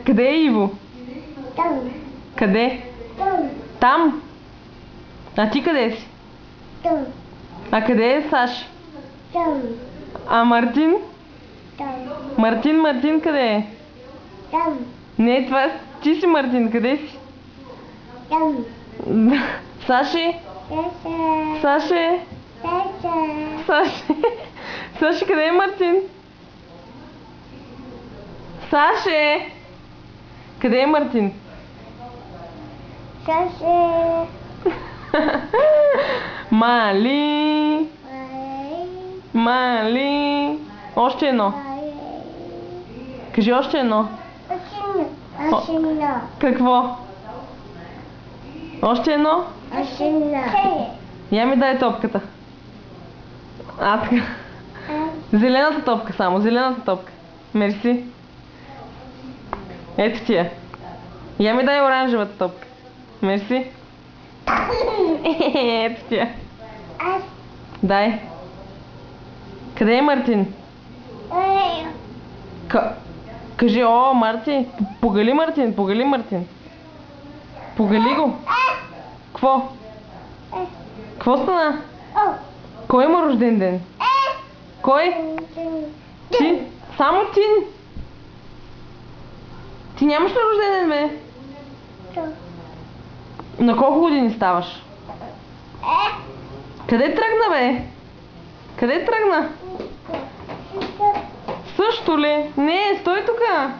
Къде е Иво? Там. Къде? Там. Там? А ти къде си? Там. А къде е Саши? Там. А Мартин? Там. Мартин къде е? Там. Не, това ти си Мартин, къде си? Там. Саши? Саши? Саши? Саши, къде е Мартин? Саши! Къде е Мартин? Мали! Мали! Още едно. Кажи още едно. Какво? Още едно? Я ми дай топката. А, така. Зелената топка само, зелената топка. Мерси. Ето тия. Я ми дай оранжевата топка. Мерси. Ето тия. Дай. Къде е Мартин? Кажи, о, Марти. Погали Мартин, погали Мартин. Погали го. Кво? Кво стана? Кой има рожден ден? Кой? Ти? Само ти? Ти нямаш ли рожден ден, бе? На колко години ставаш? Къде тръгна, бе? Къде тръгна? Също ли? Не, стой тука.